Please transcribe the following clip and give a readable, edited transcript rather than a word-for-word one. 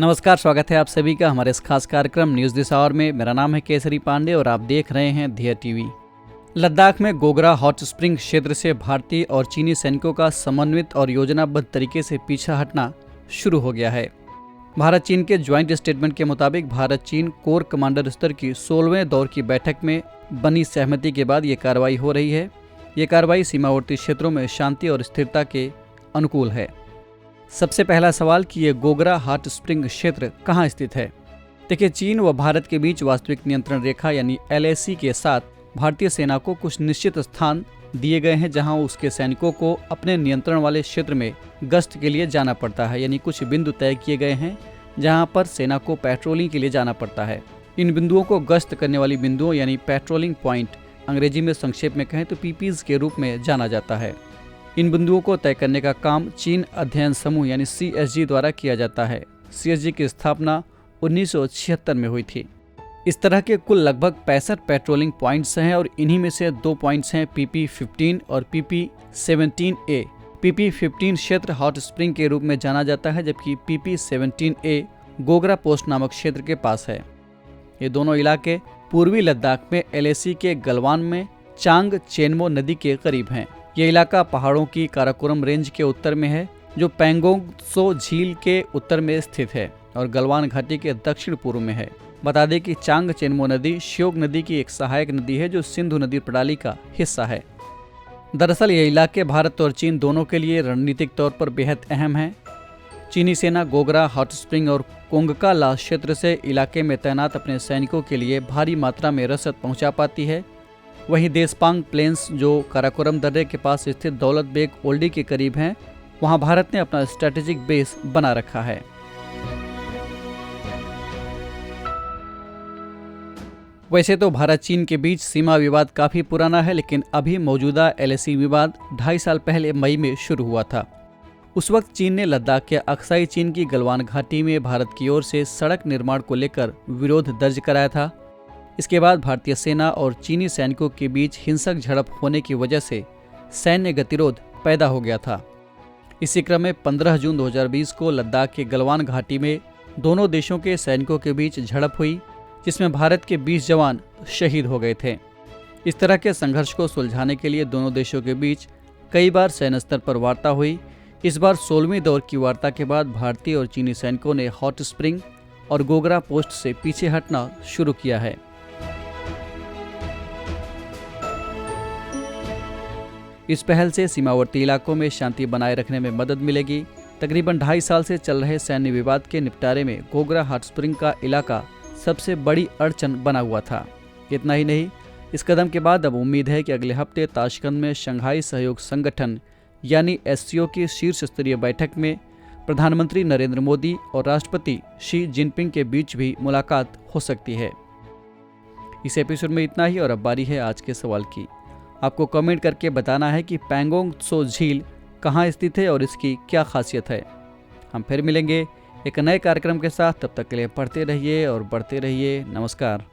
नमस्कार, स्वागत है आप सभी का हमारे इस खास कार्यक्रम न्यूज़ दिस आवर में। मेरा नाम है केसरी पांडे और आप देख रहे हैं धिया टीवी। लद्दाख में गोगरा हॉट स्प्रिंग क्षेत्र से भारतीय और चीनी सैनिकों का समन्वित और योजनाबद्ध तरीके से पीछा हटना शुरू हो गया है। भारत चीन के ज्वाइंट स्टेटमेंट के मुताबिक भारत चीन कोर कमांडर स्तर की 16वें दौर की बैठक में बनी सहमति के बाद ये कार्रवाई हो रही है। ये कार्रवाई सीमावर्ती क्षेत्रों में शांति और स्थिरता के अनुकूल है। सबसे पहला सवाल कि ये गोगरा हॉट स्प्रिंग क्षेत्र कहाँ स्थित है। देखिए, चीन व भारत के बीच वास्तविक नियंत्रण रेखा यानी LAC के साथ भारतीय सेना को कुछ निश्चित स्थान दिए गए हैं जहां उसके सैनिकों को अपने नियंत्रण वाले क्षेत्र में गश्त के लिए जाना पड़ता है। यानी कुछ बिंदु तय किए गए हैं जहां पर सेना को पेट्रोलिंग के लिए जाना पड़ता है। इन बिंदुओं को गश्त करने वाली बिंदुओं यानी पेट्रोलिंग पॉइंट, अंग्रेजी में संक्षेप में कहें तो PPs के रूप में जाना जाता है। इन बिंदुओं को तय करने का काम चीन अध्ययन समूह यानी CSG द्वारा किया जाता है। CSG की स्थापना 1976 में हुई थी। इस तरह के कुल लगभग 65 पेट्रोलिंग पॉइंट्स हैं और इन्हीं में से 2 पॉइंट्स हैं PP-15 और PP-17A। PP-15 क्षेत्र हॉट स्प्रिंग के रूप में जाना जाता है, जबकि PP-17A गोगरा पोस्ट नामक क्षेत्र के पास है। ये दोनों इलाके पूर्वी लद्दाख में LAC के गलवान में चांग चेनमो नदी के करीब हैं। ये इलाका पहाड़ों की काराकोरम रेंज के उत्तर में है, जो पैंगोंग त्सो झील के उत्तर में स्थित है और गलवान घाटी के दक्षिण पूर्व में है। बता दें कि चांग चेनमो नदी श्योक नदी की एक सहायक नदी है जो सिंधु नदी प्रणाली का हिस्सा है। दरअसल ये इलाके भारत और चीन दोनों के लिए रणनीतिक तौर पर बेहद अहम है। चीनी सेना गोगरा हॉट स्प्रिंग और कोंगका ला क्षेत्र से इलाके में तैनात अपने सैनिकों के लिए भारी मात्रा में रसद पहुंचा पाती है। वहीं देशपांग प्लेन्स, जो काराकोरम दर्रे के पास स्थित दौलत बेग ओल्डी के करीब हैं, वहां भारत ने अपना स्ट्रेटेजिक बेस बना रखा है। वैसे तो भारत चीन के बीच सीमा विवाद काफी पुराना है, लेकिन अभी मौजूदा LAC विवाद 2.5 साल पहले मई में शुरू हुआ था। उस वक्त चीन ने लद्दाख के अक्साई चीन की गलवान घाटी में भारत की ओर से सड़क निर्माण को लेकर विरोध दर्ज कराया था। इसके बाद भारतीय सेना और चीनी सैनिकों के बीच हिंसक झड़प होने की वजह से सैन्य गतिरोध पैदा हो गया था। इसी क्रम में 15 जून 2020 को लद्दाख के गलवान घाटी में दोनों देशों के सैनिकों के बीच झड़प हुई, जिसमें भारत के 20 जवान शहीद हो गए थे। इस तरह के संघर्ष को सुलझाने के लिए दोनों देशों के बीच कई बार सैन्य स्तर पर वार्ता हुई। इस बार 16वीं दौर की वार्ता के बाद भारतीय और चीनी सैनिकों ने हॉट स्प्रिंग और गोगरा पोस्ट से पीछे हटना शुरू किया है। इस पहल से सीमावर्ती इलाकों में शांति बनाए रखने में मदद मिलेगी। तकरीबन 2.5 साल से चल रहे सैन्य विवाद के निपटारे में गोगरा हॉट स्प्रिंग का इलाका सबसे बड़ी अड़चन बना हुआ था। इतना ही नहीं, इस कदम के बाद अब उम्मीद है कि अगले हफ्ते ताशकंद में शंघाई सहयोग संगठन यानी SCO की शीर्ष स्तरीय बैठक में प्रधानमंत्री नरेंद्र मोदी और राष्ट्रपति शी जिनपिंग के बीच भी मुलाकात हो सकती है। इस एपिसोड में इतना ही और अब बारी है आज के सवाल की। आपको कमेंट करके बताना है कि पैंगोंग त्सो झील कहाँ स्थित है और इसकी क्या खासियत है। हम फिर मिलेंगे एक नए कार्यक्रम के साथ। तब तक के लिए पढ़ते रहिए और बढ़ते रहिए। नमस्कार।